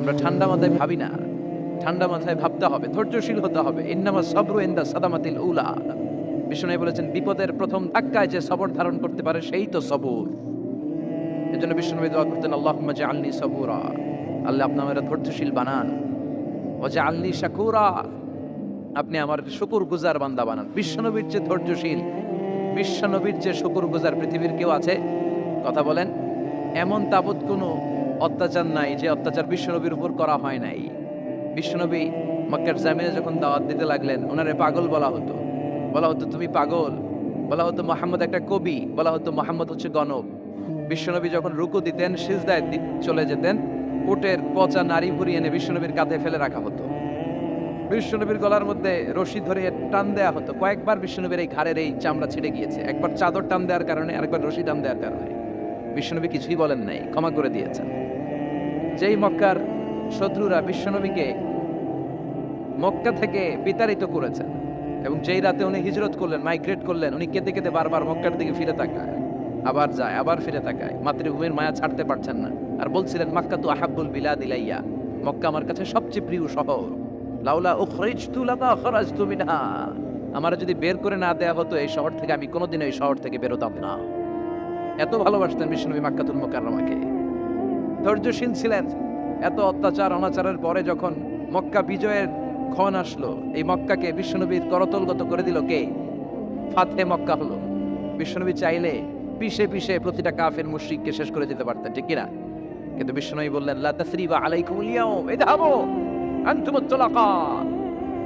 আমরা ঠান্ডা মাথায় ভাবি না, ঠান্ডা মাথায় ভাবতে হবে, ধৈর্যশীল হতে হবে। ইন্নামা সাবরু ইনদা সাদামাতিল উলা। বিষ্ণু বলেছেন বিপদের প্রথম ধাক্কায় যে সবর ধারণ করতে পারে সেই তো সবুর। এজন্য বিষ্ণু দোয়া করতেন, আল্লাহুম্মা জাআলনি সাবুরা, আল্লাহ আপনি আমাকে ধৈর্যশীল বানান। ওয়া জাআলনি শাকুরা, আপনি আমার শুকরগুজার বান্দা বানান। বিশ্বনবীর চেয়ে ধৈর্যশীল, বিশ্বনবীর চেয়ে শুকরগুজার পৃথিবীর কেউ আছে? কথা বলেন। এমন তাবৎ কোনো অত্যাচার নাই যে অত্যাচার বিশ্বনবীর উপর করা হয় নাই। বিশ্বনবী মক্কার জামিনে যখন দাওয়াত দিতে লাগলেন, ওনারে পাগল বলা হতো, বলা হতো তুমি পাগল, বলা হতো মুহাম্মদ একটা কবি, বলা হতো মুহাম্মদ হচ্ছে গণক। বিশ্বনবী যখন রুকু দিতেন, সিজদায় চলে যেতেন, উটের পচা নারী ভুড়ি এনে বিশ্বনবীর কাঁধে ফেলে রাখা হতো। বিশ্বনবীর গলার মধ্যে রশি ধরে টান দেয়া হতো। কয়েকবার বিশ্বনবীর এই ঘাড়ের এই চামড়া ছিঁড়ে গিয়েছে, একবার চাদর টান দেওয়ার কারণে, আরেকবার রশি টান দেওয়ার কারণে। বিশ্বনবী কিছুই বলেন নাই, ক্ষমা করে দিয়েছেন। যেই মক্কার শত্রুরা বিশ্বনবীকে মক্কা থেকে বিতাড়িত করেছেন, এবং যেই রাতে উনি হিজরত করলেন, মাইগ্রেট করলেন, উনি কেঁদে কেঁদে বারবার মক্কার দিকে ফিরে তাকায়, আবার যায়, আবার ফিরে তাকায়, মাতৃভূমির মায়া ছাড়তে পারছেন না। আর বলছিলেন মাক্কা তু আহাব্বুল বিলাদ ইলাইয়া, মক্কা আমার কাছে সবচেয়ে প্রিয় শহর। লাউলা উখরিজতু লামা খরাজতু মিনহা, আমার যদি বের করে না দেয়া হতো এই শহর থেকে, আমি কোনোদিন এই শহর থেকে বেরোতাম না। এত ভালোবাসতেন বিশ্বনবী মাক্কাতুল মুকাররমাকে। ধৈর্যশীল ছিলেন। এত অত্যাচার অনাচারের পরে যখন মক্কা বিজয়ের ক্ষণ আসলো, এই মক্কাকে বিশ্বনবীর করতলগত করে দিল কে? ফাতহে মক্কা হলো। বিশ্বনবী চাইলে পিষে পিষে প্রতিটা কাফের মুশরিককে শেষ করে দিতে পারতেন, ঠিক কিনা? কিন্তু বিশ্বনবী বললেন লা তাসরিবা আলাইকুমুল ইয়াউম ইযহাবু আনতুমুত তুলাকা,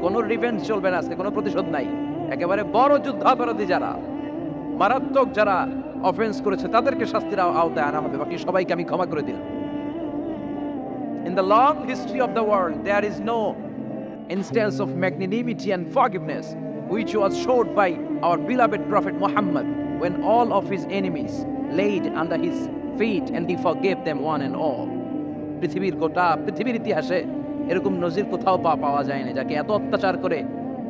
কোনো রিভেঞ্জ চলবে না, আজকে কোনো প্রতিশোধ নাই। একেবারে বড় যুদ্ধাপরাধী যারা, মারাত্মক যারা অফেন্স করেছে, তাদেরকে শাস্তির আওতায় আনা হবে, বাকি সবাইকে আমি ক্ষমা করে দিলাম। In the long history of the world, there is no instance of magnanimity and forgiveness which was showed by our beloved Prophet Muhammad when all of his enemies laid under his feet and he forgave them one and all. পৃথিবীর ইতিহাসে এরকম নজির কোথাও পাওয়া যায়নি, যাকে এত অত্যাচার করে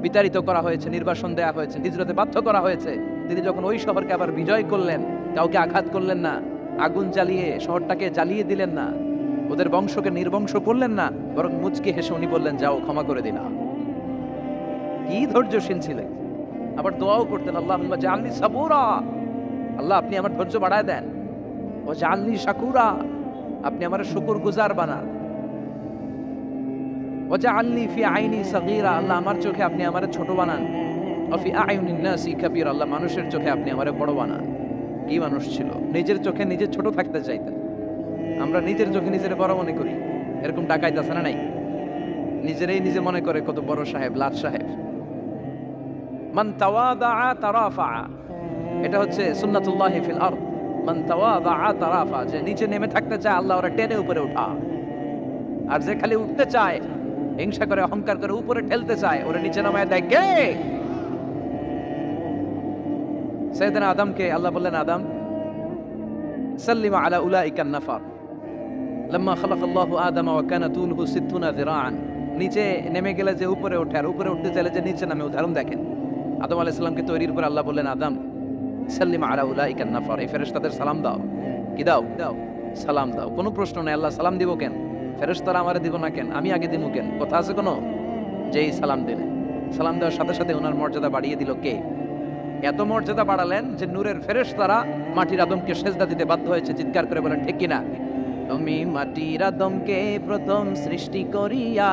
বিতাড়িত করা হয়েছে, নির্বাসন দেওয়া হয়েছে, হিজরতে বাধ্য করা হয়েছে। তিনি যখন ওই শহরকে আবার বিজয় করলেন, কাউকে আঘাত করলেন না, আগুন জ্বালিয়ে শহরটাকে জ্বালিয়ে দিলেন না, ওদের বংশকে নির্বংশ করলেন না, বরং মুচকি হেসে উনি বললেন যাও, ক্ষমা করে দিলাম। কি ধৈর্যশীল ছিলেন। আবার দোয়াও করতেন, আল্লাহুম্মা জাআলনি সাবুরা, আল্লাহ আপনি আমার ধৈর্য বাড়ায় দেন। ও জাআলনি শাকুরা, আপনি আমার শুকরগুজার বানান। ও জাআলনি ফি আইনি সাগীরা, আল্লাহ আমার চোখে আপনি আমারে ছোট বানান। ও ফি আয়ুনিন নাসি কাবীরা, আল্লাহ মানুষের চোখে আপনি আমারে বড় বানান। কি মানুষ ছিল, নিজের চোখে নিজে ছোট থাকতে চাইতেন। আমরা নিজের চোখে নিজের বড় মনে করি, এরকম ডাকাইত আছে না নাই? নিজেরাই নিজে মনে করে কত বড় সাহেব, লাট সাহেব। মান তাওয়াদা তারাফা, এটা হচ্ছে সুন্নাতুল্লাহি ফিল আরদ। মান তাওয়াদা তারাফা, যে নিচে নেমে থাকতে চায় আল্লাহ ওরা টেনে উপরে উঠা, আর যে খালি উঠতে চায়, হিংসা করে অহংকার করে উপরে ঠেলতে চায়, ওরা নিচে নামায় দেয় কে? সাইয়েদনা আদমকে আল্লাহ বললেন, আদম সাল্লিমা আলা উলাইকান নাফার লাম্মা খালাকাল্লাহু আদামা ওয়া কানা তুলহু 60 যিরাআন। নিচে নেমে গেলে যে উপরে ওঠে, আর উপরে উঠতে চাইলে যে নিচে নামে, উদাহরণ দেখেন। আদম আলাইহিস সালামকে তৈরির পর আল্লাহ বললেন, আদম সাল্লিমা আলা উলাইকান নাফার, এই ফেরেশতাদের সালাম দাও। কি দাও? দাও, সালাম দাও। কোনো প্রশ্ন নাই, আল্লাহ সালাম দিব কেন? ফেরেশতারা আমারে দিব না কেন? আমি আগে দিব কেন? কথা আছে কোনো? যেই সালাম দিলেন, সালাম দেওয়ার সাথে সাথে ওনার মর্যাদা বাড়িয়ে দিল কে? এত মর্যাদা বাড়ালেন যে নূরের ফেরেশতারা মাটির আদমকে সেজদা দিতে বাধ্য হয়েছে। চিৎকার করে বলেন ঠিক কিনা? তুমি মাটির আদমকে প্রথম সৃষ্টি করিয়া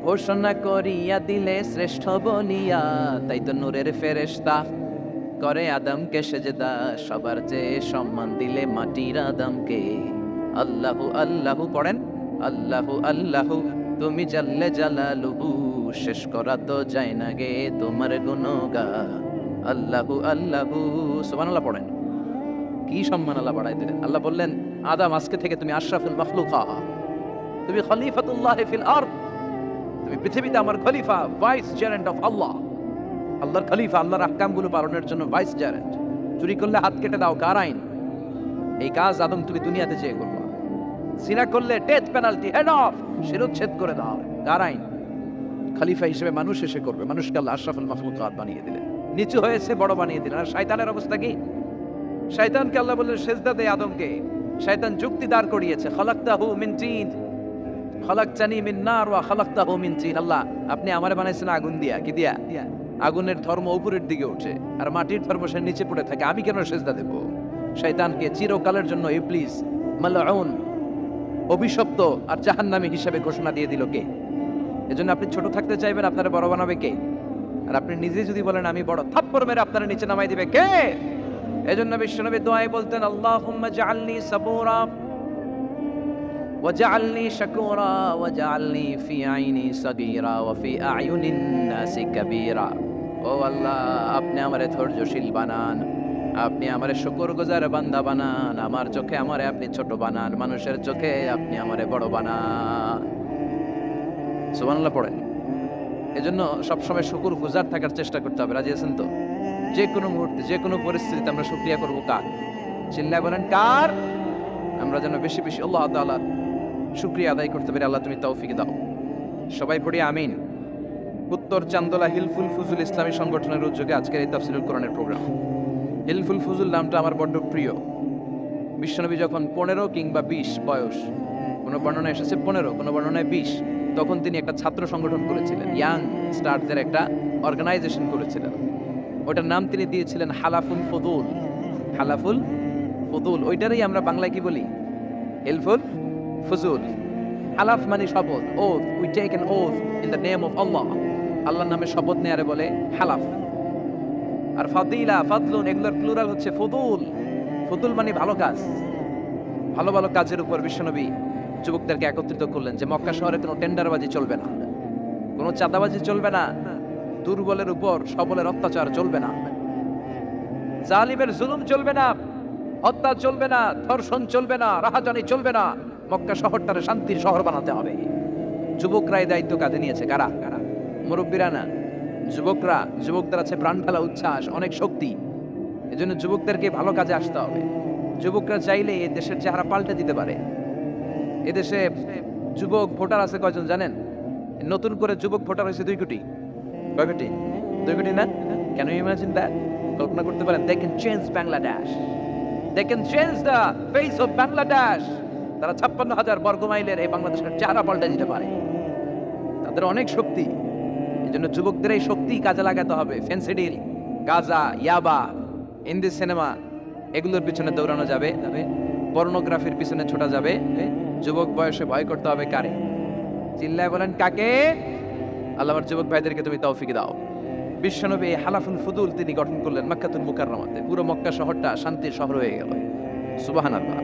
ঘোষণা করিয়া দিলে শ্রেষ্ঠ বলিয়া, তাই তো নূরের ফেরেশতা করে আদমকে সেজদা, সবার চেয়ে সম্মান দিলে মাটির আদমকে। আল্লাহু আল্লাহু পড়েন, আল্লাহু আল্লাহু তুমি জাল্লে জালালুহু, শেষ করা তো যায় না গে তোমার গুণগান। আল্লাহু আল্লাহু সুবহানাল্লাহ পড়েন। কি সম্মান আল্লাহ বাড়াই দিলেন। আল্লাহ বললেন, আদম আজকে থেকে তুমি আশরাফুল মাখলুকা, তুমি খলিফাতুল্লাহ ফিল আরদ, তুমি পৃথিবীতে আমার খলিফা, ভাইস জেরেন্ট অফ আল্লাহ। আল্লাহর খলিফা, আল্লাহর আহকামগুলো পালনের জন্য ভাইস জেরেন্ট। চুরি করলে হাত কেটে দাও, কার আইন? এই কাজ আদম তুমি দুনিয়াতে চেয়ে করবা। জিনা করলে ডেথ পেনাল্টি, হেড অফ, শিরোচ্ছেদ করে দাও, কার আইন? খলিফা হিসেবে মানুষ এসে করবে। মানুষকে আল্লাহ আশরাফুল মাখলুকাত বানিয়ে দিলেন, নিচু হয়েছে বড় বানিয়ে দিলেন। আর শয়তানের অবস্থা কি? শয়তানকে আল্লাহ বললেন সেজদা দে আদমকে, শয়তান যুক্তি দাঁড় করিয়েছে, খালাকতাহু মিন তিন খালাকতানি মিন নার ওয়া খালাকতাহু মিন তিন। আল্লাহ, আপনি আমারে বানাইছেন আগুন দিয়া, কি দিয়া? আগুনের ধর্ম উপরের দিকে ওঠে আর মাটির ধর্ম সে নিচে পড়ে থাকে, আমি কেন সেজদা দেব? শয়তানকে চিরকালের জন্য ইবলিস মালউন, অভিশপ্ত আর জাহান্নামী হিসেবে ঘোষণা দিয়ে দিল কে? এজন্য আপনি ছোট থাকতে চাইবেন, আপনারা বড় বানাবে কে? আর আপনি নিজে যদি বলেন আমি বড়, থাপ্পড় মেরে আপনারা নিচে নামাই দিবে কে? এজন্য বিশ্বনবী দোয়ায় বলতেন, আল্লাহুম্মা জাআলনি সাবুরা ওয়াজআলনি শাকুরা ওয়াজআলনি ফি আইনি সাগীরা ওয়া ফি আয়ুনিন নাসি কাবীরা। ও আল্লাহ, আপনি আমারে ধৈর্যশীল বানান, আপনি আমারে শুকরগুজার বান্দা বানান, আমার চোখে আমারে আপনি ছোট বানান, মানুষের চোখে আপনি আমারে বড় বানান। সুবহানাল্লাহ পড়েন। এজন্য সবসময় শুকরগুজার থাকার চেষ্টা করতে হবে। রাজি আছেন তো? যে কোনো মুহূর্তে, যে কোনো পরিস্থিতিতে আমরা শুকরিয়া করব কার? চিল্লায় বলেন কার? আমরা যেন বেশি বেশি আল্লাহ তাআলা শুকরিয়া আদায় করতে পারি। আল্লাহ তুমি তৌফিক দাও। সবাই পড়ি আমিন। উত্তর চান্দোলা হিলফুল ফুজুল ইসলামী সংগঠনের উদ্যোগে আজকের এই তাফসীরুল কোরআনের প্রোগ্রাম। হিলফুল ফুজুল নামটা আমার বড্ড প্রিয়। বিশ্বনবী যখন 15 কিংবা 20 বয়স, কোনো বর্ণনায় এসেছে 15, কোনো বর্ণনায় 20, তখন তিনি একটা ছাত্র সংগঠন করেছিলেন, ইয়াং স্টারদের একটা অর্গানাইজেশন করেছিলেন। ওটার নাম তিনি দিয়েছিলেন হালাফুল ফুদুল। হালাফুল ফুদুল, ওইটারই আমরা বাংলায় কি বলি? হিলফুল ফুজুল। হালাফ মানে শপথ, oath, we take an oath in the name of Allah. আল্লাহর নামে শপথ নেয়ারে বলে হালাফ। আর ফাদিলা, ফাদলুন, এগুলোর প্লুরাল হচ্ছে ফুদুল। ফুদুল মানে ভালো কাজ। ভালো ভালো কাজের উপর বিশ্বনবী যুবকদেরকে একত্রিত করলেন যে মক্কা শহরে কোনো টেন্ডারবাজি চলবে না, কোনো চাঁদাবাজি চলবে না, দুর্বলের উপর সবলের অত্যাচার চলবে না, জালিমের জুলুম চলবে না, হত্যা চলবে না, ধর্ষণ চলবে না, রাহাজানি চলবে না। মক্কা শহরটারে শান্তির শহর বানাতে হবে। যুবকরাই দায়িত্ব কাঁধে নিয়েছে। কারা? মুরব্বীরা না, যুবকরা। যুবকদের আছে প্রাণ ফেলা উচ্ছ্বাস, অনেক শক্তি। এজন্য যুবকদেরকে ভালো কাজে আসতে হবে। যুবকরা চাইলে এই দেশের চেহারা পাল্টে দিতে পারে। এদেশে যুবক ভোটার আছে কয়জন জানেন? নতুন করে যুবক ভোটার হয়েছে 2 কোটি। কয় কোটি? 2 কোটি না? Can you imagine that? কল্পনা করতে পারেন? They can change Bangladesh. They can change the face of Bangladesh. তারা 56,000 বর্গ মাইলের এই বাংলাদেশের চেহারা পাল্টে দিতে পারে। তাদের অনেক শক্তি। এজন্য যুবকদের এই শক্তি কাজে লাগাতে হবে। ফেন্সিডিল, গাঁজা, ইয়াবা, হিন্দি সিনেমা, এগুলোর পিছনে দৌড়ানো যাবে, পর্নোগ্রাফির পিছনে ছোটা যাবে। যুবক বয়সে ভয় করতে হবে কারে? চিল্লায় বলেন কাকে? আল্লাহ আমার যুবক ভাইদেরকে তুমি তৌফিক দাও। বিশ্বনবী হালাফুল ফুদুল তিনি গঠন করলেন মক্কাতুল মুকাররমাতে। পুরো মক্কা শহরটা শান্তির শহর হয়ে গেল। সুবহানাল্লাহ।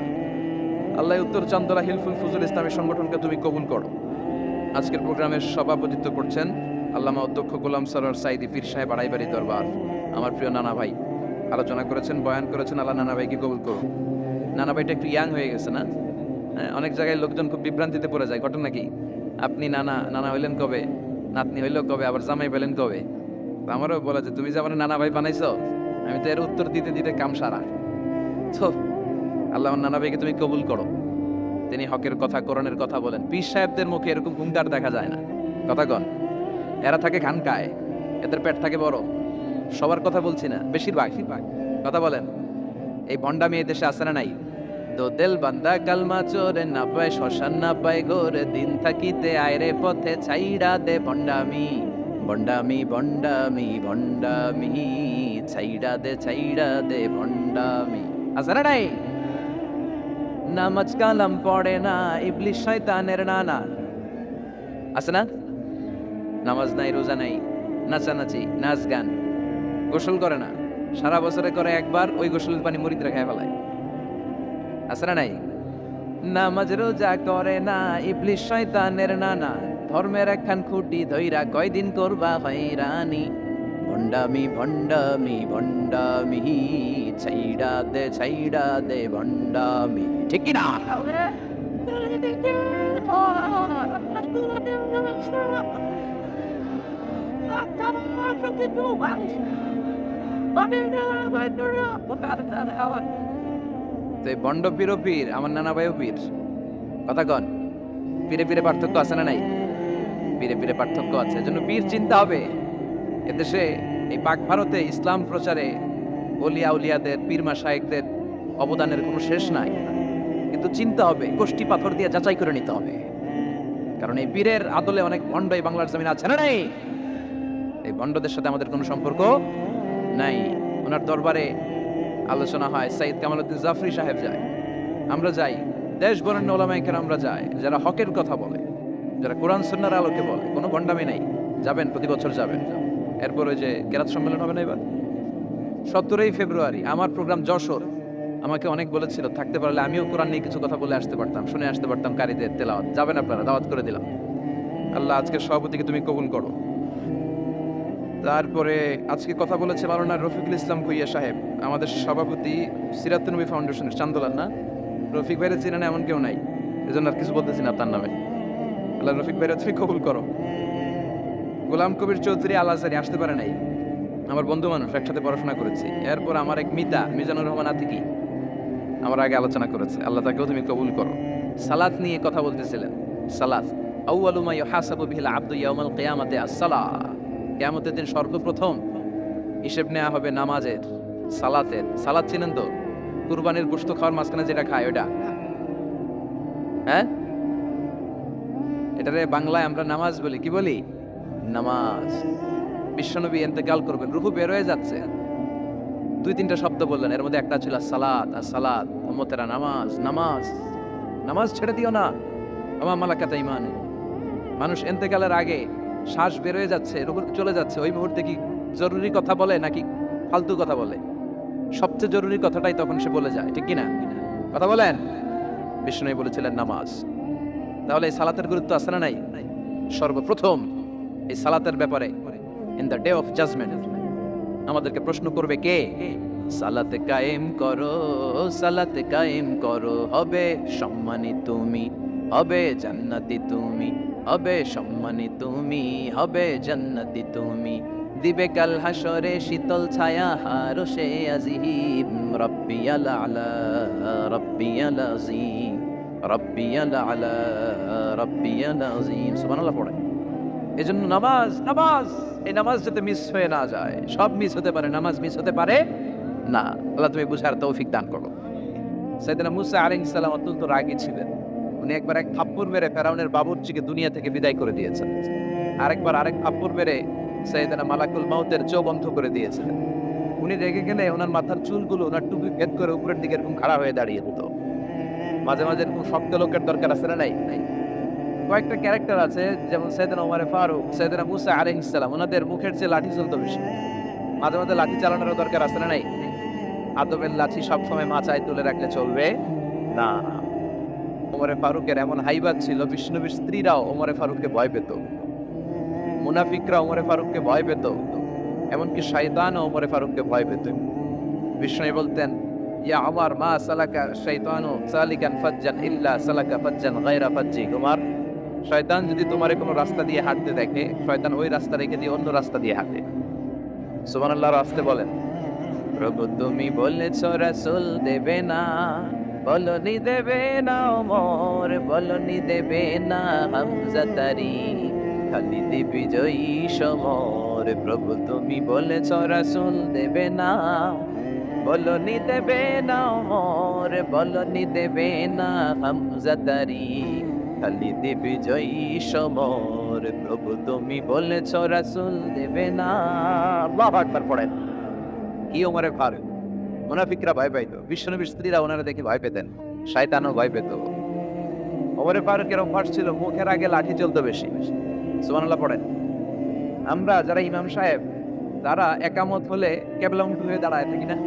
আল্লাহ উত্তর চান্দোলা হিলফুল ফুজুল ইসলামী সংগঠনকে তুমি কবুল করো। আজকের প্রোগ্রামের সভাপতিত্ব করছেন আল্লামা অধ্যক্ষ গোলাম সরোয়ার সাইদি পীর সাহেব আড়াইবাড়ি দরবার। আমার প্রিয় নানা ভাই আলোচনা করেছেন, বয়ান করেছেন। আল্লাহ নানা ভাইকে কবুল করো। নানা ভাইটা একটু ইয়াং হয়ে গেছে না? হ্যাঁ, অনেক জায়গায় লোকজন খুব বিভ্রান্তিতে পড়ে যায়। ঘটনা কি? আপনি নানা হইলেন কবে, নাতনি হইল কবে, আবার জামাই পেলেন কবে? আমারও বলা যে তুমি যে আমার নানা ভাই বানাইছো, আমি তো এর উত্তর দিতে দিতে কাম সারা। তো আল্লাহ নানা ভাইকে তুমি কবুল করো। তিনি হকের কথা, কোরআনের কথা বলেন। পীর সাহেবদের মুখে এরকম হুঙ্কার দেখা যায় না। কথা কন। এরা থাকে খানকায়, এদের পেট থাকে বড়। সবার কথা বলছি না, বেশিরভাগ কথা বলেন। এই ভণ্ডামি এই দেশে আছে না নাই? দো দেল বান্দা কালমা চোরে না পায় শ্মশান না পায় গোরে, দিন থাকিতে আয়রে পথে ছাইড়া দে ভণ্ডামি ভণ্ডামি ভণ্ডামি ভণ্ডামি, ছাইড়া দে ভণ্ডামি। আছে না নাই? নামাজ কালাম পড়ে না, ইবলিস শয়তানের নানা। আছে না? নামাজ নাই, রোজা নাই, নাচানাচি, নাচ গান, গোসল করে না, সারা বছরে করে একবার, ওই গোসলের পানি মুরিদরা খায় ফেলায়। আছে না নাই? নামাজ রোজা করে না, ইবলিস শয়তানের নানা, ধর্মের একখান খুঁটি ধইরা কয়দিন করবা হয়রানি, ভণ্ডামি ভণ্ডামি ভণ্ডামি, ছাইড়া দে ভণ্ডামি। ঠিক কি না? ভণ্ড পীর ও পীর, আমার নানা ভাইও পীর। কথা কন। পীরে পীরে পার্থক্য আছে না নাই? পীরে পীরে পার্থক্য আছে। এজন্য পীর চিন্তা হবে। এদেশে এই পাক ভারতে ইসলাম প্রচারে ওলিয়া উলিয়াদের, পীর মাশায়েখদের অবদানের কোনো শেষ নাই। কিন্তু চিনতে হবে, কোষ্ঠী পাথর দিয়ে যাচাই করে নিতে হবে। কারণ এই পীরের আদলে অনেক ভণ্ড এই বাংলার জমিন আছে না নাই? এই ভণ্ডদের সাথে আমাদের কোনো সম্পর্ক নাই। ওনার দরবারে আলোচনা হয়, সাইয়্যিদ কামালউদ্দিন জাফরি সাহেব যায়, আমরা যাই, দেশ বরেণ্য ওলামায়ে কেরাম আমরা যাই, যারা হকের কথা বলে, যারা কোরআন সুন্নাহর আলোকে বলে, কোনো ভণ্ডামি নাই। যাবেন, প্রতি বছর যাবেন। এরপর ওই যে কেরাত সম্মেলন হবে না এবার 17ই ফেব্রুয়ারি, আমার প্রোগ্রাম যশোর। আমাকে অনেক বলেছিল থাকতে পারলে আমিও কোরআন নিয়ে কিছু কথা বলে আসতে পারতাম, শুনে আসতে পারতাম কারীদের তেলাওয়াত। যাবেন আপনারা, দাওয়াত করে দিলাম। আল্লাহ আজকের সভাপতিকে তুমি কবুল করো। তারপরে আজকে কথা বলেছে মাওলানা রফিকুল ইসলাম ভুইয়া সাহেব, আমাদের সভাপতি সিরাতুন নবী ফাউন্ডেশনের চান্দোলার না। রফিক ভাইরা চিনেন এমন কেউ নাই, এজন্য আর কিছু বলতেছি না তার নামে। আল্লাহ রফিক ভাইরা তুমি কবুল করো। গোলাম কবির চৌধুরী আল আজহারি আসতে পারে নাই, আমার বন্ধু মানুষ, একসাথে পড়াশোনা করেছি। এরপর আমার এক মিজানুর রহমান আতিকি আমার আগে আলোচনা করেছে, আল্লাহ তাকেও তুমি কবুল করো। সালাত নিয়ে কথা বলতেছিলেন। সালাত আউয়ালু মা ইউহাসাবু বিহিল আবদু ইয়াউমাল কিয়ামাতি আস-সালাহ। কিয়ামতের দিন সর্বপ্রথম হিসেব নেওয়া হবে নামাজের, সালাতের। সালাত চিনেন তো? কুরবানির গোশত খাওয়ার মাঝখানে যেটা খায় ওটা, হ্যাঁ? এটারে বাংলায় আমরা নামাজ বলি, কি বলি? নামাজ। বিশ্বনবী ইন্তেকাল করবেন, রূহ বের হয়ে যাচ্ছে, 2-3টা শব্দ বললেন, এর মধ্যে একটা ছিল সালাত। আর সালাত উম্মতেরা নামাজ, নামাজ, নামাজ ছেড়ে দিও না, আমা মালাকাত ঈমানে। মানুষ ইন্তেকালের আগে শ্বাস বের হয়ে যাচ্ছে, রূহ চলে যাচ্ছে, ওই মুহূর্তে কি জরুরি কথা বলে নাকি ফালতু কথা বলে? সবচেয়ে জরুরি কথাটাই তখন সে বলে যায়, ঠিক কিনা? কথা বলেন। বিষ্ণু বলেছিলেন নামাজ। তাহলে এই সালাতের গুরুত্ব আছে না নাই? সর্বপ্রথম এই সালাতের ব্যাপারে in the day of judgment আমাদেরকে প্রশ্ন করবে কে? সালাতে কায়েম করো, সালাতে কায়েম করো, হবে সম্মানী তুমি, হবে জান্নাতি তুমি, হবে সম্মানী তুমি, হবে জান্নাতি তুমি। দিবে কাল হাসরে শীতল ছায়া হারশে আজিম, রব্বিয়াল আলা, রব্বিয়াল আযীম, রব্বিয়াল আলা, রব্বিয়াল আযীম। সুবহানাল্লাহ পড়ে। এজন্য নামাজ, নামাজ, এই নামাজ যাতে মিস হয়ে না যায়। সব মিস হতে পারে, নামাজ মিস হতে পারে না। আল্লাহ তুমি বুঝার তৌফিক দান করো। সাইয়েদনা মুসা আলাইহিস সালাম অত্যন্ত রাগী ছিলেন। উনি একবার এক থাপ্পড় মেরে ফেরাউনের বাবুর্চিকে দুনিয়া থেকে বিদায় করে দিয়েছেন। আরেকবার আরেক থাপ্পড় মেরে সাইয়েদনা মালাকুল মাউতের চোখ বন্ধ করে দিয়েছিলেন। উনি রেগে গেলে ওনার মাথার চুলগুলো ওনার টুপি ভেদ করে উপরের দিকে এরকম খাড়া হয়ে দাঁড়িয়ে যেত। মাঝে মাঝে এরকম শক্ত লোকের দরকার আছে না? নাই নাই। কয়েকটা ক্যারেক্টার আছে, যেমন সাইয়েদনা ওমর ফারুক, সাইয়েদনা মুসা আলাইহিস সালাম, ওনাদের মুখের চেয়ে লাঠি চলতো বেশি। মাঝে মাঝে লাঠি চালানোর দরকার আছে না? নাই। আদবের লাঠি সবসময় মাচায় তুলে রাখলে চলবে না। ওমরে ফারুকের এমন হাইবাত ছিল, বিষ্ণুবীর স্ত্রীরাও ওমরে ফারুককে ভয় পেত, মুনাফিকরা ওমরে ফারুককে ভয় পেত, এমনকি শয়তানও ওমরে ফারুককে ভয় পেত। বিষ্ণু বলতেন, ইয়া ওমর মা সালাকা শাইতানু সালিকান ফাজ্জান ইল্লা সালাকা ফাজ্জান গায়রা ফাজ্জিক। ওমর, শয়তান যদি তোমারে কোনো রাস্তা দিয়ে হাঁটতে দেখে, শয়তান ওই রাস্তা রেখে দিয়ে অন্য রাস্তা দিয়ে হাঁটে। সুবহানাল্লাহ। রাস্তে বলেন, প্রভু তুমি বলেছ রাসূল দেবে না, বলনি দেবে না ওমর, বলনি দেবে না হামজা তারি, খালিদ বিজয়ী সমর। প্রভু তুমি বলেছ রাসূল দেবে না, বলনি দেবে না ওমর, বলনি দেবে না হামজা তারি, খালিদ বিজয়ী সমর। প্রভু তুমি বলেছ রাসূল দেবে না। আল্লাহু আকবার পড়েন। কি ওমরে ফারুক, মুনাফিকরা ভয় পাইত, বিশ্বনবীর স্ত্রীরা ওনারা দেখে ভয় পেতেন, শয়তানও ভয় পেত। ওমরে ফারুকের অভ্যাস ছিল মুখের আগে লাঠি চলতো বেশি। সুবহানাল্লাহ পড়েন। আমরা যারা ইমাম সাহেব, তারা একামত হলে কেবলামুখী হয়ে দাঁড়ায় থাকি না?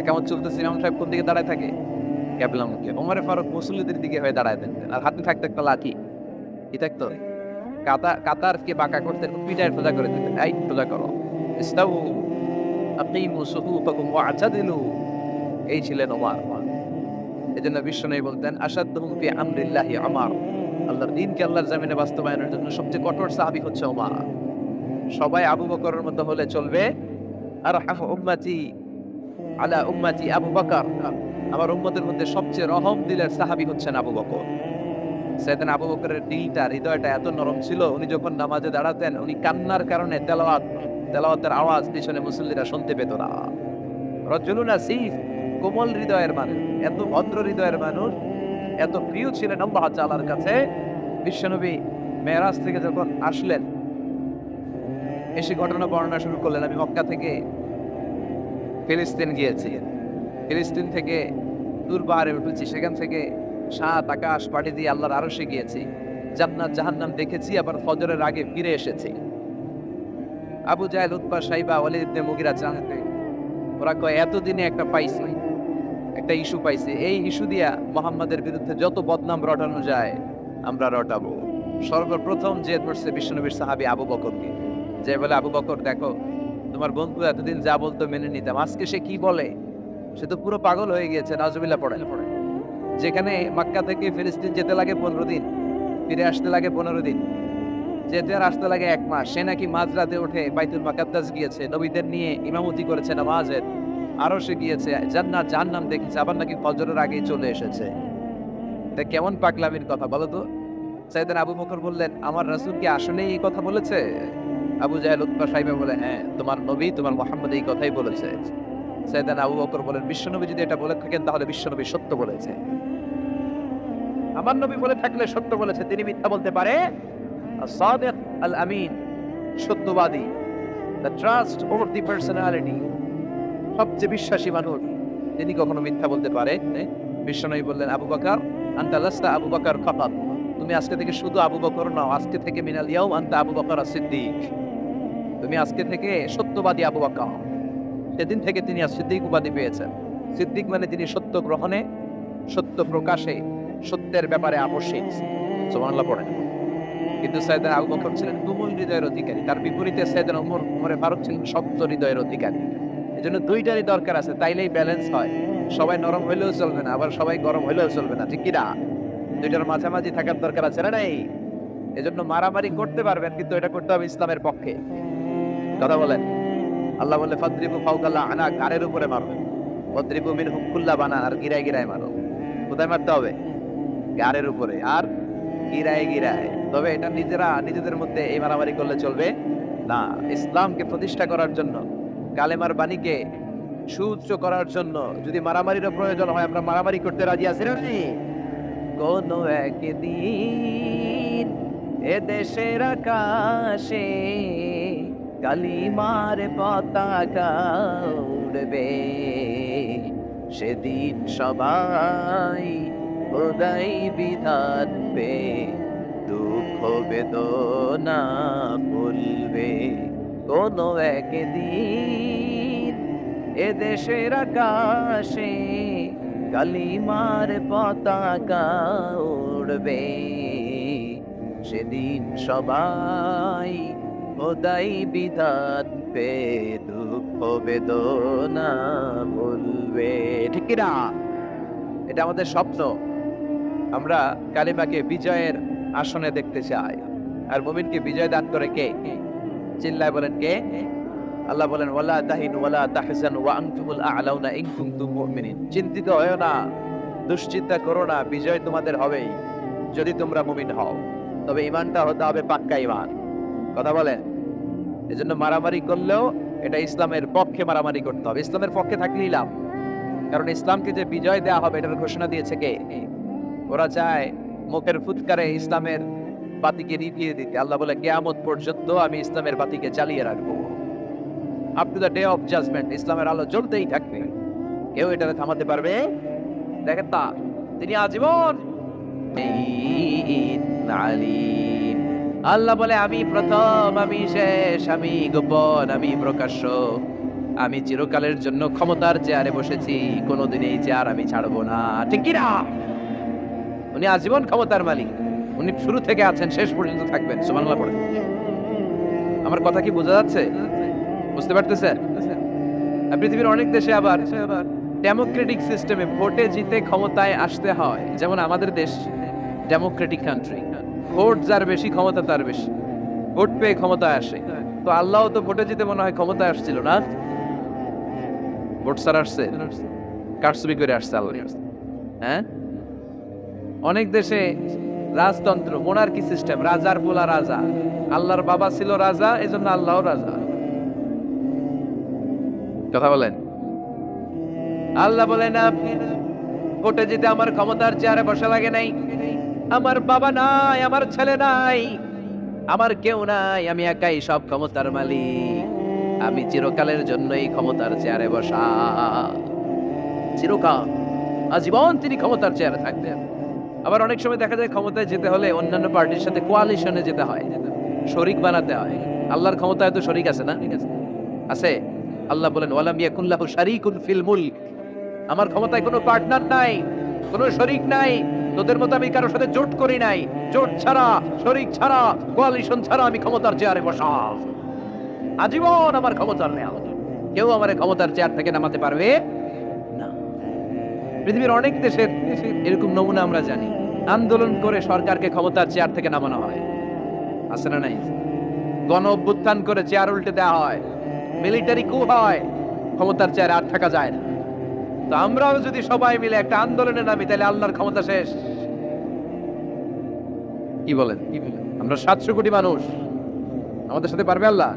একামত চলতেছে, ইমাম সাহেব কোন দিকে দাঁড়ায় থাকে? কেবলামুখী। ওমরে ফারুক মুসল্লিদের দিকে হয়ে দাঁড়ায় থাকতেন, আর হাতে থাকতো একটা লাঠি। কি থাকতো? কাতারকে বাঁকা করতে পিঠায় সোজা করে দিতেন, এই সোজা করো, ইস্তাউ আকিমু সুফুফাকুম ওয়া'তাদিলু। এই ছিলেন ওমর। এজন্য বিশ্বনবী বলতেন, আশাদ্দুহুম ফি আমরিল্লাহি ওমর। আল্লাহর দ্বীনকে আল্লাহর জমিনে বাস্তবায়নের জন্য সবচেয়ে কঠোর সাহাবী হচ্ছে ওমর। সবাই আবু বকরের মতো হলে চলবে। আরহামু উম্মতি আলা উম্মতি আবু বকর। আমার উম্মতের মধ্যে সবচেয়ে রহম দিলের সাহাবী হচ্ছেন আবু বকর। সাইয়েদনা আবু বকরের দিলটা, হৃদয়টা এত নরম ছিল, উনি যখন নামাজে দাঁড়াতেন, উনি কান্নার কারণে তেলাওয়াতের আওয়াজ পিছনে মুসল্লিরা শুনতে পেত না। রজুলুন আসিফ, কোমল হৃদয়ের মানুষ, এত ভদ্র হৃদয়ের মানুষ, এত প্রিয় ছিলেন আল্লাহ তাআলার কাছে। বিশ্বনবী মেরাজ থেকে যখন আসলেন, এসে ঘটনা বর্ণনা শুরু করলেন, আমি মক্কা থেকে ফিলিস্তিন গিয়েছি, ফিলিস্তিন থেকে দূর পাহাড়ে উঠেছি, সেখান থেকে 7 আকাশ পাড়ি দিয়ে আল্লাহর আরশে গিয়েছি, জান্নাত জাহান্নাম দেখেছি, আবার ফজরের আগে ফিরে এসেছি। আবু জাহেল, উতবা, সাইবা, ওয়ালিদ ইবনে মুগিরা জানতে, ওরা কয় এতদিনে একটা পাইছে, একটা ইস্যু পাইছে, এই ইস্যু দিয়া মুহাম্মাদের বিরুদ্ধে যত বদনাম রটানো যায় আমরা রটাবো। সর্বপ্রথম যে ধরছে বিশ্বনবীর সাহাবী আবু বকরকে, যে বলে, আবু বকর দেখো, তোমার বন্ধু এতদিন যা বলতো মেনে নিতাম, আজকে সে কি বলে, সে তো পুরো পাগল হয়ে গিয়েছে। নাউজুবিল্লাহ পড়ে। যেখানে মক্কা থেকে ফিলিস্তিন যেতে লাগে 15 দিন, ফিরে আসতে লাগে 15 দিন, যেতে আর আসতে লাগে 1 মাস, সে নাকি মাঝরাতে উঠে বাইতুল মুকাদ্দাস গিয়েছে, নবীদের নিয়ে ইমামতি করেছে নামাজের, আরো সে গিয়েছে, জান্নাত জাহান্নাম দেখেছে, আবার নাকি ফজরের আগেই চলে এসেছে। এটা কেমন পাগলামির কথা বলো তো? সাইয়েদনা আবু বকর বললেন, আমার রাসূল কি আসলেই এই কথা বলেছে? আবু জাহেল, উতবা, সাইবা বলে, হ্যাঁ, তোমার নবী, তোমার মুহাম্মদ এই কথাই বলেছে। সাইয়েদনা আবু বকর বলেন, বিশ্বনবী যদি এটা বলে থাকেন তাহলে বিশ্বনবী সত্য বলেছে। আমার নবী বলে থাকলে সত্য বলেছে, তিনি মিথ্যা বলতে পারে? as-sadiq al-amin, সত্যবাদী, the trustworthy personality, সবচেয়ে বিশ্বাসী মানুষ, তিনি কখনো মিথ্যা বলতে পারে? বিশ্বনবী বললেন, আবু বকর আনতা লাস্তা আবু বকর ফাকাত, তুমি আজকে থেকে শুধু আবু বকর নও, আজকে থেকে মিনাল ইয়াউম আনতা আবু বকর as-সিদ্দিক, তুমি আজকে থেকে সত্যবাদী আবু বকর। সেদিন থেকে তিনি as-সিদ্দিক উপাধি পেয়েছেন। সিদ্দিক মানে তিনি সত্য গ্রহণে, সত্য প্রকাশে, সত্যের ব্যাপারে আপোষহীন। সুবহানাল্লাহ পড়েন। কিন্তু সাইয়েদনা আবু বকর ছিলেন কোমল হৃদয়ের অধিকারী, তার বিপরীতে সাইয়েদনা ওমরে ফারুক ছিলেন শক্ত হৃদয়ের অধিকারী। এজন্য দুইটারই দরকার আছে, তাইলেই ব্যালেন্স হয়। সবাই নরম হইলেও চলবে না, আবার সবাই গরম হইলেও চলবে না, ঠিক কি না? দুইটার মাঝামাঝি থাকার দরকার আছে না নাই? এজন্য মারামারি করতে পারবেন, কিন্তু এটা করতে হবে ইসলামের পক্ষে। কথা বলেন। আল্লাহ বলে, ফাদরিবু ফাওকাল আনাক, ঘাড়ের উপরে মারো, ওয়াদরিবু মিনহুম কুল্লা বানান, আর গিরায় গিরায় মারো। কোথায় মারতে হবে? ঘাড়ের উপরে আর গিরায় গিরায়। তবে এটা নিজেদের মধ্যে এই মারামারি করলে চলবে না। ইসলামকে প্রতিষ্ঠা করার জন্য, কালেমার বাণীকে সুউচ্চ করার জন্য যদি মারামারির প্রয়োজন হয়, আমরা মারামারি করতে রাজি আছি না? কোন একদিন এ দেশের আকাশে কালিমার পতাকা উড়বে, সেদিন সবাই খোদাই বিধান পে দুঃখ বেদনা ভুলবে। কোন একদিন এ দেশের আকাশে কালিমার পতাকা উড়বে, সেদিন সবাই খোদাই বিধান পে দুঃখ বেদনা ভুলবে। ঠিক কি না? এটা আমাদের স্বপ্ন। আমরা কালিমাকে বিজয়ের আসনে দেখতে চাই। আর মুমিনকে বিজয় দান করে কে? চিল্লায় বলেন, কে? আল্লাহ বলেন, ওয়ালা তাহিনু ওয়ালা তাহজানু ওয়া আনতুমুল আ'লাউনা ইন কুনতুম মুমিনিন। চিন্তিত হয়ো না, দুশ্চিন্তা করো না, বিজয় তোমাদের হবেই যদি তোমরা মুমিন হও। তবে ঈমানটা হতে হবে পাক্কা ঈমান। কথা বলেন। এজন্য মারামারি করলেও এটা ইসলামের পক্ষে মারামারি করতে হবে, ইসলামের পক্ষে থাকলেই লাভ। কারণ ইসলামকে যে বিজয় দেয়া হবে এটার ঘোষণা দিয়েছে কে? ওরা চায় মুখের ফুৎকারে ইসলামের বাতিকে নিভিয়ে দিতে। আল্লাহ বলে, কিয়ামত পর্যন্ত আমি ইসলামের বাতিকে জ্বালিয়ে রাখবো। Up to the day of judgment ইসলামের আলো জ্বলতেই থাকবে, কেউ এটা থামাতে পারবে? দেখেন তা, তিনি আজীবন আলিম। আল্লাহ বলে, আমি প্রথম, আমি শেষ, আমি গোপন, আমি প্রকাশ্য, আমি চিরকালের জন্য ক্ষমতার চেয়ারে বসেছি, কোনোদিন এই চেয়ার আমি ছাড়বো না। ঠিক কি না? উনি আজীবন ক্ষমতার মালিক, উনি শুরু থেকে আছেন, শেষ পর্যন্ত থাকবেন। সুবহানাল্লাহ পড়ে। আমার কথা কি বোঝা যাচ্ছে? বুঝতে পারতেছেন? পৃথিবীর অনেক দেশে আবার ডেমোক্রেটিক সিস্টেমে ভোটে জিতে ক্ষমতায় আসতে হয়। যেমন আমাদের দেশ ডেমোক্রেটিক কান্ট্রি, ভোট যার বেশি ক্ষমতা তার বেশি, ভোট পেয়ে ক্ষমতায় আসে। তো আল্লাহ তো ভোটে জিতে মনে হয় ক্ষমতায় আসছিল না, ভোট ছাড়া আসছে, কারচুপি করে আসছে আল্লাহ। হ্যাঁ, অনেক দেশে রাজতন্ত্র, মোনার্কি সিস্টেম, রাজার পোলা রাজা, আল্লাহর বাবা ছিল রাজা, এজন্য আল্লাহও রাজা। কথা বলেন। আল্লাহ বলেন, ভোটে জিতে আমার ক্ষমতার চেয়ারে বসা লাগে নাই, আমার বাবা নাই, আমার ছেলে নাই, আমার কেউ নাই, আমি একাই সব ক্ষমতার মালিক, আমি চিরকালের জন্য এই ক্ষমতার চেয়ারে বসা। চিরকাল, আজীবন তিনি ক্ষমতার চেয়ারে থাকবেন। আবার অনেক সময় দেখা যায় ক্ষমতায় যেতে হলে অন্যান্য পার্টির সাথে কোয়ালিশনে যেতে হয়, শরিক বানাতে হয়। আল্লাহর ক্ষমতায় তো শরিক আছে না? আছে। আল্লাহ বলেন ওয়ালাম ইয়াকুল্লাহু শারীকুন ফিল মুলক, আমার ক্ষমতায় কোনো পার্টনার নাই, কোনো শরিক নাই। তোদের মতো আমি কারোর সাথে জোট করি নাই। জোট ছাড়া, শরিক ছাড়া, কোয়ালিশন ছাড়া আমি ক্ষমতার চেয়ারে বসা। আজীবন আমার ক্ষমতার নেওয়া, কেউ আমার ক্ষমতার চেয়ার থেকে নামাতে পারবে না। পৃথিবীর অনেক দেশের এরকম নমুনা আমরা জানি, আন্দোলন করে সরকারকে ক্ষমতার চেয়ার থেকে নামানো হয়, আছে না নাই? গণ অভ্যুত্থান করে চেয়ার উল্টে দেওয়া হয়, মিলিটারি কু হয়, ক্ষমতার চেয়ারে আর থাকা যায় না। তো আমরাও যদি সবাই মিলে একটা আন্দোলনে নামি, তাহলে আল্লাহর ক্ষমতা শেষ। কি বলেন? আমরা 700 কোটি মানুষ, আমাদের সাথে পারবে আল্লাহ?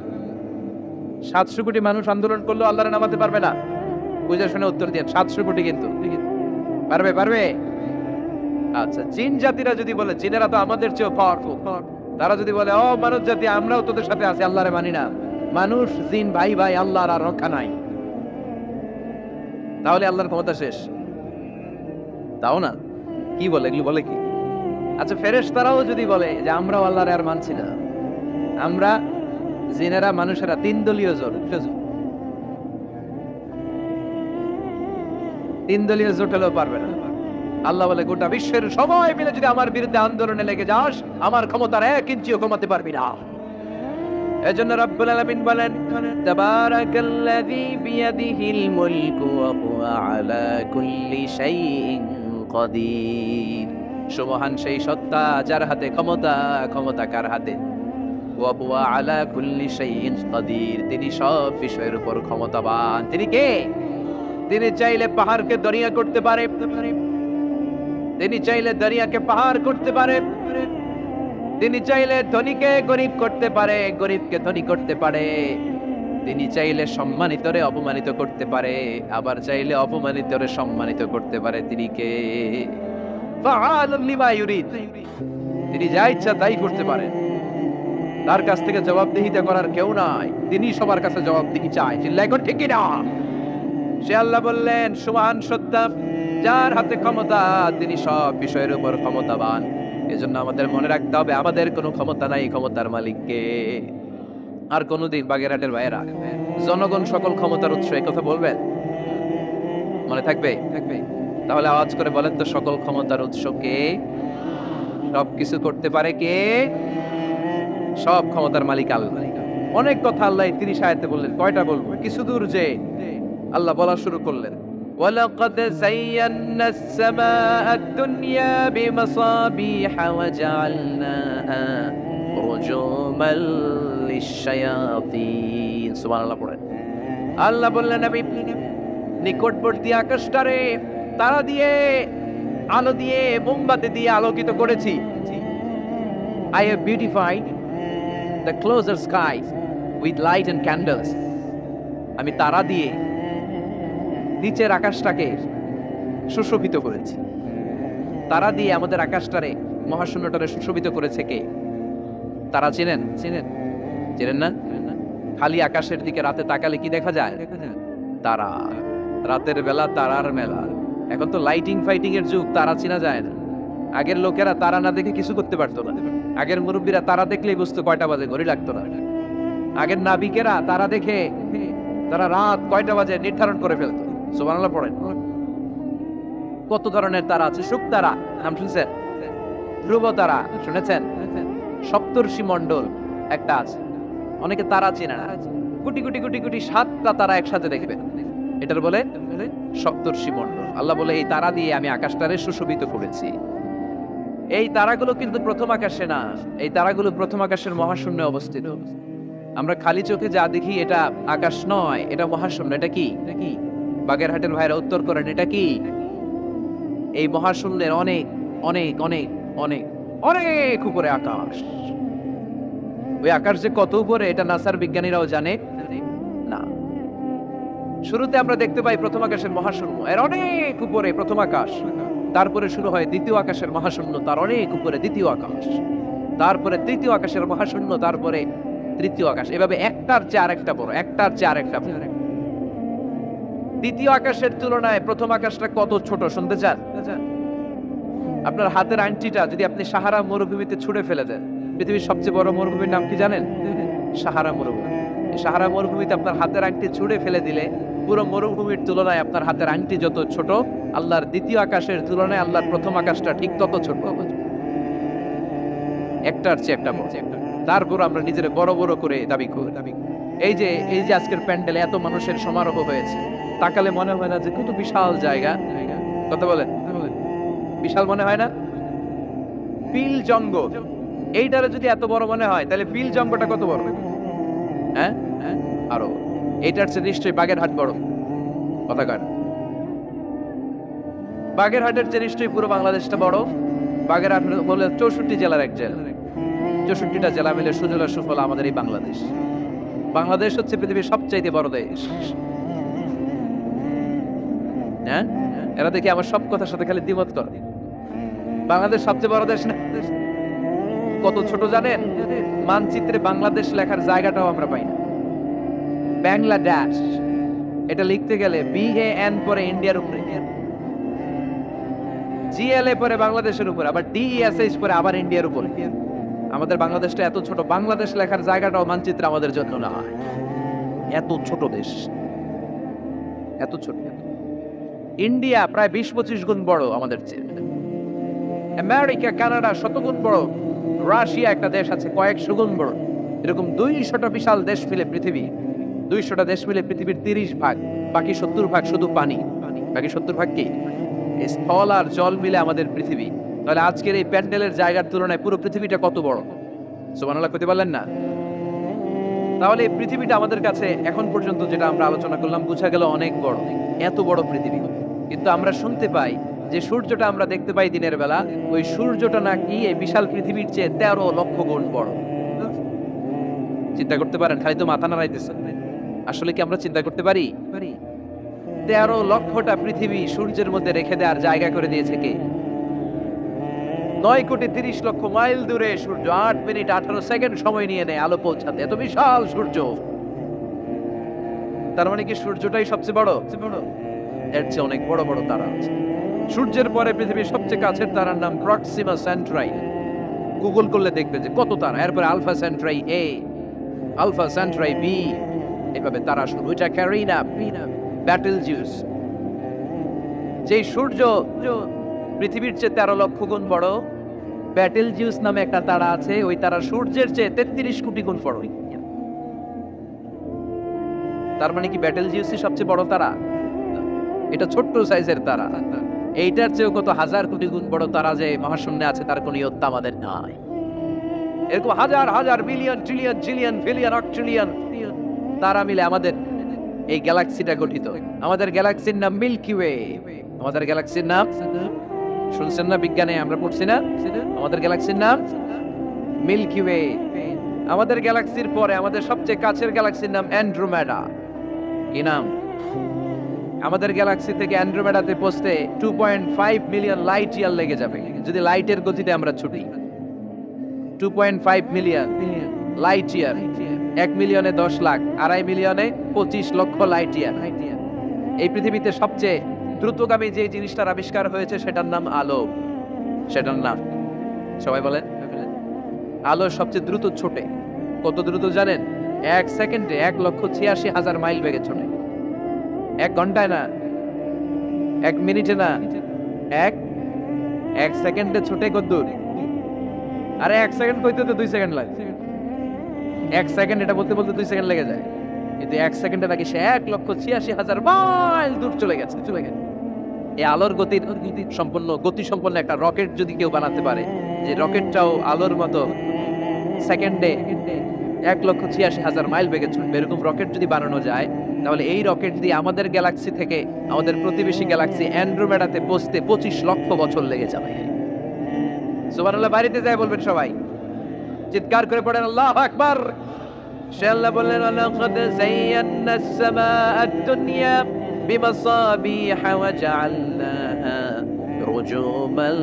700 কোটি মানুষ আন্দোলন করলেও আল্লাহরে নামাতে পারবে না? বুঝে শুনে উত্তর দিয়ে। 700 কোটি কিন্তু পারবে, পারবে? আচ্ছা, জিন জাতিরা যদি বলে, জিনেরা তো আমাদের চেয়েও পাওয়ারফুল, তারা যদি বলে ও মানব জাতি, আমরাও তোদের সাথে আছি, আল্লাহরে মানি না, মানুষ জিন ভাই ভাই, আল্লাহর আর রক্ষা নাই, তাহলে আল্লাহর ক্ষমতা শেষ? তাও না। কি বলে, এগুলো বলে কি? আচ্ছা, ফেরেশতারাও যদি বলে যে আমরাও আল্লাহরে আর মানছি না, আমরা জিনেরা মানুষেরা 3 দলীয় জোট, 3 দলীয় জোট হলেও পারবে না। আল্লাহ বলে গোটা বিশ্বের সবাই মিলে যদি আমার বিরুদ্ধে আন্দোলনে লেগে যাস, আমার ক্ষমতার 1 ইঞ্চিও কমাতে পারবি না। এজন্য রব্বুল আলামিন বলেন তাবারাকাল্লাযী বিয়াদিহিল মুলকু ওয়া হুয়া আলা কুল্লি শাইইন কাদির। সুবহান সেই সত্তা যার হাতে ক্ষমতা, ক্ষমতা কার হাতে? ওয়া হুয়া আলা কুল্লি শাইইন কাদির, তিনি সব বিষয়ের উপর ক্ষমতাবান। তিনি কে? তিনি চাইলে পাহাড়কে দরিয়া করতে পারে, তিনি চাইলে দরিয়াকে পাহাড় করতে পারে, তিনি চাইলে ধনীকে গরিব করতে পারে, গরিবকে ধনী করতে পারে, তিনি চাইলে সম্মানিতরে অপমানিত করতে পারে, আবার চাইলে অপমানিতরে সম্মানিত করতে পারে। তিনি কে? ফাআলুন লিমা ইউরিদ, তিনি যা ইচ্ছা তাই করতে পারেন। তার কাছ থেকে জবাবদিহিতা করার কেউ নাই, তিনি সবার কাছে জবাবদিহি চায়। চিল্লায় কোন ঠিক না? সে আল্লাহ বললেন সুবহান সত্তা যার হাতে ক্ষমতা, তিনি সব বিষয়ের উপর ক্ষমতাবান। এজন্য আমাদের মনে রাখতে হবে আমাদের কোনো ক্ষমতা নাই, ক্ষমতার মালিককে। আর কোনদিন বাগেরহাটের ভাইয়েরা জনগণ সকল ক্ষমতার উৎস, এই কথা বলবেন? মনে থাকবে? থাকবে। তাহলে আওয়াজ করে বলেন তো, সকল ক্ষমতার উৎস কে? সবকিছু করতে পারে কে? সব ক্ষমতার মালিক আল্লাহ। অনেক কথা আল্লাহ 30 আয়াতে বললেন, কয়টা বলবো? কিছু দূর যে আল্লাহ বলা শুরু করলেন وَلَقَدْ زَيَّنَّا السَّمَاءَ الدُّنْيَا بِمَصَابِيحَ وَجَعَلْنَاهَا رُجُومًا لِلشَّيَاطِينِ। সুবহানাল্লাহ পড়েন। আল্লাহ বললেন আমি নিকটবর্তী আকাশটারে তারা দিয়ে, আলো দিয়ে, মোমবাতি দিয়ে আলোকিত করেছি। I have beautified the closer skies with light and candles. আমি তারা দিয়ে নিচের আকাশটাকে সুশোভিত করেছি। তারা দিয়ে আমাদের আকাশটারে, মহাশূন্যটারে সুশোভিত করেছে কে? তারা চিনেন? চিনেন? চিনেন না? খালি আকাশের দিকে রাতে তাকালে কি দেখা যায়? তারা। রাতের বেলা তারার মেলা। এখন তো লাইটিং ফাইটিং এর যুগ, তারা চিনা যায় না। আগের লোকেরা তারা না দেখে কিছু করতে পারতো না। আগের মুরব্বীরা তারা দেখলেই বুঝতো কয়টা বাজে, ঘড়ি লাগতো না। আগের নাবিকেরা তারা দেখে তারা রাত কয়টা বাজে নির্ধারণ করে ফেলতো। সুবহানাল্লাহ পড়েন। কত ধরনের তারা আছে। শুক তারা নাম শুনছেন? ধ্রুব তারা শুনেছেন? সপ্তর্ষি মণ্ডল একটা আছে, অনেকে তারা চেনে না। কোটি কোটি কোটি কোটি 7টা তারা একসাথে দেখবেন, এটার বলে সপ্তর্ষি মণ্ডল। আল্লাহ বলে এই তারা দিয়ে আমি আকাশটারে সুশোভিত করেছি। এই তারাগুলো কিন্তু প্রথম আকাশে না, এই তারাগুলো প্রথম আকাশের মহাশূন্যে অবস্থিত। আমরা খালি চোখে যা দেখি এটা আকাশ নয়, এটা মহাশূন্য। এটা কি? বাগেরহাটের ভাইরা উত্তর করেন, এটা কি? এই মহাশূন্যের অনেক অনেক অনেক অনেক অনেক উপরে আকাশ। ওই আকাশ যে কত উপরে এটা নাসার বিজ্ঞানীরাও জানে না। শুরুতে আমরা দেখতে পাই প্রথম আকাশের মহাশূন্য, এর অনেক উপরে প্রথম আকাশ, তারপরে শুরু হয় দ্বিতীয় আকাশের মহাশূন্য, তার অনেক উপরে দ্বিতীয় আকাশ, তারপরে তৃতীয় আকাশের মহাশূন্য, তারপরে তৃতীয় আকাশ, এভাবে একটার চেয়ে আরেকটা বড়, একটার চেয়ে আরেকটা বড়। দ্বিতীয় আকাশের তুলনায় প্রথম আকাশটা কত ছোট শুনতে চান? আপনার হাতের আংটিটা যদি আপনি সাহারা মরুভূমিতে ছুঁড়ে ফেলে দেন, পৃথিবীর সবচেয়ে বড় মরুভূমির নাম কি জানেন? সাহারা মরুভূমি। এই সাহারা মরুভূমিতে আপনার হাতের আংটি ছুঁড়ে ফেলে দিলে পুরো মরুভূমির তুলনায় আপনার হাতের আংটি যত ছোট, আল্লাহর দ্বিতীয় আকাশের তুলনায় আল্লাহর প্রথম আকাশটা ঠিক তত ছোট, একটার চেয়ে একটা বড়। তারপর আমরা নিজের বড় বড় করে দাবি করি। এই যে আজকের প্যান্ডেলে এত মানুষের সমারোহ হয়েছে, তাকালে মনে হয় না যে কত বিশাল জায়গা? কথা বলেন, বিশাল মনে হয় না? পিল জঙ্গ এইটারে যদি এত বড় মনে হয়, তাহলে পিল জঙ্গটা কত বড়? হ্যাঁ, আরো এইটার চেয়ে নিশ্চয়ই বাগেরহাট বড়। কথা কয় না? বাগেরহাটের চেয়ে নিশ্চয়ই পুরো বাংলাদেশটা বড়। বাগেরহাট বলে 64 জেলার এক জেলা, 64টা জেলা মিলে সুজলা সুফলা আমাদের এই বাংলাদেশ। বাংলাদেশ হচ্ছে পৃথিবীর সবচাইতে বড় দেশ। হ্যাঁ, এরা দেখি আমার সব কথার সাথে খালি দ্বিমত করে। বাংলাদেশ সবচেয়ে বড় দেশ না? কত ছোট জানেন? মানচিত্রে বাংলাদেশ লেখার জায়গাটাও আমরা পাই না। বাংলাদেশ এটা লিখতে গেলে BAN পরে ইন্ডিয়ার উপরে, GLA পরে বাংলাদেশের উপরে, আবার DESH পরে আবার ইন্ডিয়ার উপরে। আমাদের বাংলাদেশটা এত ছোট, বাংলাদেশ লেখার জায়গাটাও মানচিত্রে আমাদের জন্য না হয়। এত ছোট দেশ, এত ছোট। ইন্ডিয়া প্রায় 20-25 গুণ বড় আমাদের চেয়ে। আমেরিকা, কানাডা শতগুণ বড়। রাশিয়া একটা দেশ আছে কয়েকশো গুণ বড়। এরকম 200টা বিশাল দেশ মিলে পৃথিবী, 200টা দেশ মিলে পৃথিবীর 30 ভাগ, বাকি 70 ভাগ শুধু পানি। বাকি 70 ভাগ কি? স্থল আর জল মিলে আমাদের পৃথিবী। তাহলে আজকের এই প্যান্ডেলের জায়গার তুলনায় পুরো পৃথিবীটা কত বড়? সুবহানাল্লাহ কইতে পারলেন না? তাহলে এই পৃথিবীটা আমাদের কাছে এখন পর্যন্ত যেটা আমরা আলোচনা করলাম বোঝা গেল অনেক বড়, এত বড় পৃথিবী। কিন্তু আমরা শুনতে পাই যে সূর্যটা আমরা দেখতে পাই দিনের বেলা, ওই সূর্যটা নাকি এই বিশাল পৃথিবীর চেয়ে 13 লক্ষ গুণ বড়। চিন্তা করতে পারেন? খালি তো মাথা নাড়াইতেছে। আসলে কি আমরা চিন্তা করতে পারি? 13 লক্ষটা পৃথিবী সূর্যের মধ্যে রেখে দেওয়ার জায়গা করে দিয়েছে কে? 9,30,00,000 মাইল দূরে সূর্য 8 মিনিট 18 সেকেন্ড সময় নিয়ে নেয় আলো পৌঁছাতে। এত বিশাল সূর্য। তার মানে কি সূর্যটাই সবচেয়ে বড়? এর চেয়ে অনেক বড় বড় তারা আছে। সূর্যের পরে পৃথিবীর সবচেয়ে কাছের তারার নাম প্রক্সিমা সেন্ট্রাই। গুগল করলে দেখবে যে কত তারা। এরপরে Alpha Centauri A, Alpha Centauri B, এভাবে তারা শুরু। এটা ক্যারিনা, ব্যাটেলজিউস। যে সূর্য পৃথিবীর চেয়ে 13 লক্ষ গুণ বড়, ব্যাটেলজিউস নামে একটা তারা আছে, ওই তারা সূর্যের চেয়ে 33 কোটি গুণ বড়। তার মানে কি ব্যাটেলজিউসই সবচেয়ে বড় তারা? এটা ছোট্ট সাইজের তারা। এইটার চেয়েও কত হাজার কোটি গুণ বড় তারা যে মহাশূন্যে আছে, তার কোনো ইয়ত্তা আমাদের নাই। এরকম হাজার হাজার million trillion zillion billion octillion তারা মিলে আমাদের এই গ্যালাক্সিটা গঠিত। আমাদের গ্যালাক্সির নাম মিল্কি ওয়ে। আমাদের গ্যালাক্সির নাম শুনছেন না? বিজ্ঞানে আমরা পড়ছি না? আমাদের গ্যালাক্সির নাম মিল্কি ওয়ে। আমাদের গ্যালাক্সির পরে আমাদের সবচেয়ে কাছের গ্যালাক্সির নাম অ্যান্ড্রোমেডা। কি নাম? আমাদের গ্যালাক্সি থেকে অ্যান্ড্রোমেডাতে পৌঁছতে 2.5 মিলিয়ন লাইট ইয়ার লেগে যাবে যদি লাইটের গতিতে আমরা ছুটি। 2.5 মিলিয়ন লাইট ইয়ার। 1 মিলিয়নে 10 লাখ, 2.5 মিলিয়নে 25 লক্ষ লাইট ইয়ার। এই পৃথিবীতে সবচেয়ে দ্রুতগামী যে জিনিসটার আবিষ্কার হয়েছে সেটার নাম আলো। সেটার নাম সবাই বলেন। আলো সবচেয়ে দ্রুত ছোটে। কত দ্রুত জানেন? 1 সেকেন্ডে 1,86,000 মাইল বেগে ছোটে। 1 ঘন্টায় না, 1 মিনিটে না, এক সেকেন্ডে ছোটে কত দূর? আরে 1 সেকেন্ড কইতে তো 2 সেকেন্ড লাগে। 1 সেকেন্ড এটা বলতে বলতে 2 সেকেন্ড লেগে যায়, কিন্তু 1 সেকেন্ডে নাকি সে 1,86,000 মাইল দূর চলে গেছে। এই আলোর গতি সম্পন্ন একটা রকেট যদি কেউ বানাতে পারে, যে রকেটটাও আলোর মতো সেকেন্ডে 1,86,000 মাইল বেগে ছুটবে, এরকম রকেট যদি বানানো যায়, তাহলে এই রকেট দিয়ে আমাদের গ্যালাক্সি থেকে আমাদের প্রতিবেশী গ্যালাক্সি অ্যান্ড্রোমেডাতে পৌঁছতে 25 লক্ষ বছর লেগে যাবে। সুবহানাল্লাহ। বাড়িতে যায় বলবেন সবাই, চিৎকার করে পড়েন আল্লাহু আকবার। সে আল্লাহ বললেন ওয়ালাকাদ যায়্যানাস সামাআদ দুনিয়া বিমাসাবিহা ওয়া জাআলনাহা রুজুমাল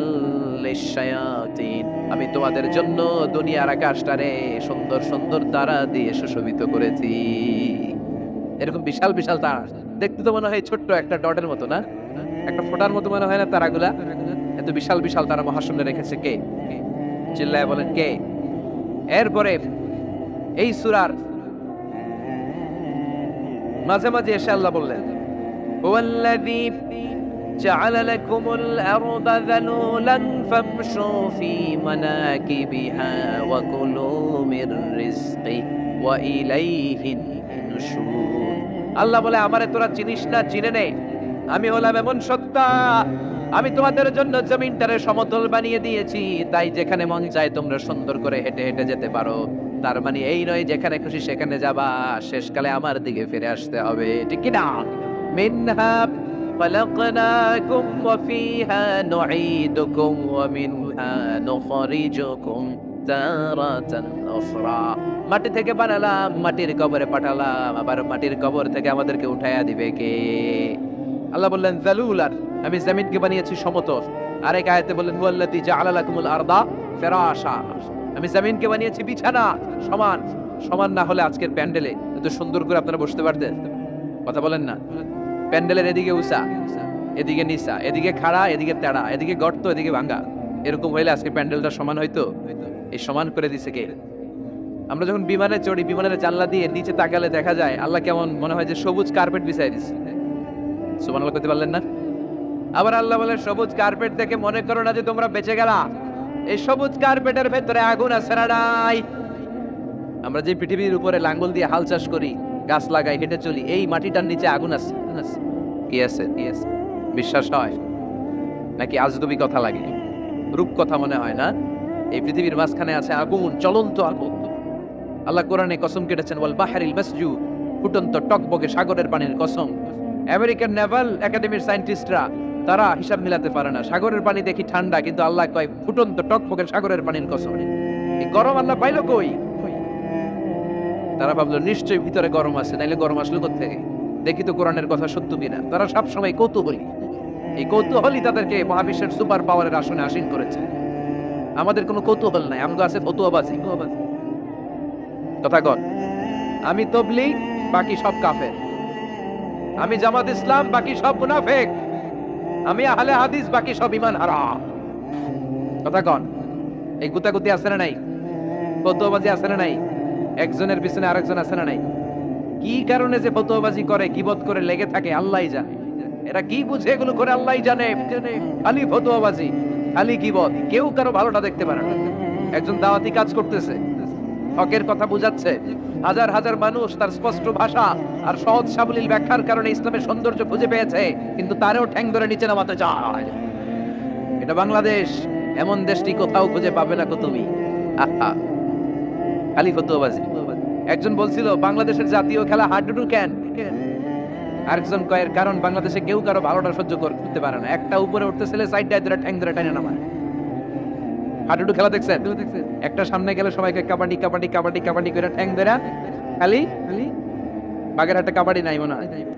লিশ-শায়াতিন। আমি তোমাদের জন্য দুনিয়ার আকাশটারে সুন্দর সুন্দর তারা দিয়ে সুশোভিত করেছি। এরকম বিশাল বিশাল তারা, দেখতে তো মনে হয় ছোট্ট একটা ডটের মতো না, একটা ফোঁটার মতো মনে হয় না তারাগুলা? এত বিশাল বিশাল তারা মহাশূন্যে রেখেছে কে? চিল্লায় বলেন কে? এরপরে এই সূরার মাঝে মাঝে এসে আল্লাহ বললেন হুয়াল্লাযী জাআলা লাকুমুল আরদা যালুলান ফামশু ফি মানাকিবিহা ওয়া কুলু মির রিজকি ওয়া ইলাইহিন নুশুর। আল্লাহ বলে আমারে তোরা চিনিস না, চিনে নে, আমি হলাম এমন সত্তা, আমি তোমাদের জন্য জমিনটারে সমতল বানিয়ে দিয়েছি, তাই যেখানে মন চায় তোমরা সুন্দর করে হেঁটে হেঁটে যেতে পারো। তার মানে এই নয় যেখানে খুশি সেখানে যাবা, শেষকালে আমার দিকে ফিরে আসতে হবে, ঠিক কি না? মিনহা খালাকনাকুম ওয়া ফিহা নুঈদুকুম ওয়া মিনহা নুখরিজুকুম তারাতান উখরা। মাটি থেকে বানালাম, মাটির কবরে পাঠালাম, আবার মাটির কবর থেকে আমাদেরকে উঠায়া দিবে কে? আল্লাহ বললেন যালুলান, আমি জমিনকে বানিয়েছি সমতল। আরেক আয়াতে বললেন হুয়াল্লাযী জাআলা লাকুমুল আরদা ফিরাশা, আমি জমিনকে বানিয়েছি বিছানা। সমান সমান না হলে আজকের প্যান্ডেলে এত সুন্দর করে আপনারা বসতে পারতেন? কথা বলেন না। প্যান্ডেলের এদিকে উঁচা, এদিকে নিচা, এদিকে খাড়া, এদিকে তেড়া, এদিকে গর্ত, এদিকে ভাঙ্গা, এরকম হইলে আজকে প্যান্ডেলটা সমান হইতো? এই সমান করে দিছে কে? আমরা যখন বিমানে চড়ি, বিমানের জানলা দিয়ে নিচে তাকালে দেখা যায় আল্লাহ কেমন মনে হয় যে সবুজ কার্পেট বিছাই দিছে। সুবহানাল্লাহ করতে পারলেন না? আবার আল্লাহ বলে সবুজ কার্পেট দেখে মনে করো না যে তোমরা বেঁচে গেলা, এই সবুজ কার্পেটের ভেতরে আগুন আছে না নাই? আমরা যে পৃথিবীর উপরে লাঙ্গল দিয়ে হাল চাষ করি, গাছ লাগাই, হেঁটে চলি, এই মাটিটার নিচে আগুন আছে। কি আছে? কি আছে? বিশ্বাস হয় নাকি আজগুবি কথা লাগে? রূপ কথা মনে হয় না? এই পৃথিবীর মাঝখানে আছে আগুন, জ্বলন্ত আগুন। আল্লাহ কোরআনে কসম কেটেছেন ওয়াল বাহরিল মাসজুদ, ফুটন্ত টকবকে সাগরের পানির কসম। আমেরিকান নেভাল একাডেমির সায়েন্টিস্টরা তারা হিসাব মিলাতে পারে না, সাগরের পানি দেখি ঠান্ডা, কিন্তু আল্লাহ কয় ফুটন্ত টকবকে সাগরের পানির কসম। এই গরম আল্লাহ পাইলো কই? তারা ভাবলো নিশ্চয়ই ভিতরে গরম আছে, নাইলে গরম আসলো কোত্থেকে? দেখি তো কোরআনের কথা সত্য কিনা। তারা সবসময় কৌতূহলী, এই কৌতূহলই তাদেরকে মহাবিশ্বের সুপার পাওয়ারের আসনে আসীন করেছে। আমাদের কোনো কৌতূহল নাই, আমগো আছে ফতুয়াবাজি। কথা কন, আমি তবলিগ, বাকি সব কাফের। আমি জামাত ইসলাম, বাকি সব মুনাফিক। আমি আহলে হাদিস, বাকি সব ঈমান হারাম। কথা কন, এই গুতাগুতি আছে না নাই? ফতুয়াবাজি আছে না নাই? একজনের পিছনে আরেকজন আছে না নাই? কি কারণে যে ফতুয়াবাজি করে, গীবত করে লেগে থাকে আল্লাহই জানে। এরা কি বুঝে এগুলো করে আল্লাহই জানে। খালি ফতুয়াবাজি, খালি গীবত, কেউ কারো ভালোটা দেখতে পারে না। একজন দাওয়াতি কাজ করতেছে, হকের কথা বুঝাচ্ছে, হাজার হাজার মানুষ তার স্পষ্ট ভাষা আর সহজ সাবলীল ব্যাখ্যার কারণে ইসলামের সৌন্দর্য খুঁজে পেয়েছে, কিন্তু তারও ঠ্যাং ধরে নিচে নামাতে চায়। এটা বাংলাদেশ, এমন দেশটি কোথাও খুঁজে পাবে না কো তুমি। আহা, খালি ফতুয়াবাজি। একজন বলছিল বাংলাদেশের জাতীয় খেলা হাডুডু কেন? আরেকজন কয়ের কারণ বাংলাদেশে কেউ কারো ভালোটা সহ্য করতে পারে না। একটা উপরে উঠতেছিলে সাইডটায় ধরে ঠ্যাং ধরে টানে নামায়। হাডুডু খেলা দেখছেন? একটা সামনে গেলে সবাইকে কাবাডি কাবাডি কাবাডি কাবাডি করে ঠ্যাং ধরে, খালি খালি বাগেরহাটে কাবাডি নাই মনে হয়।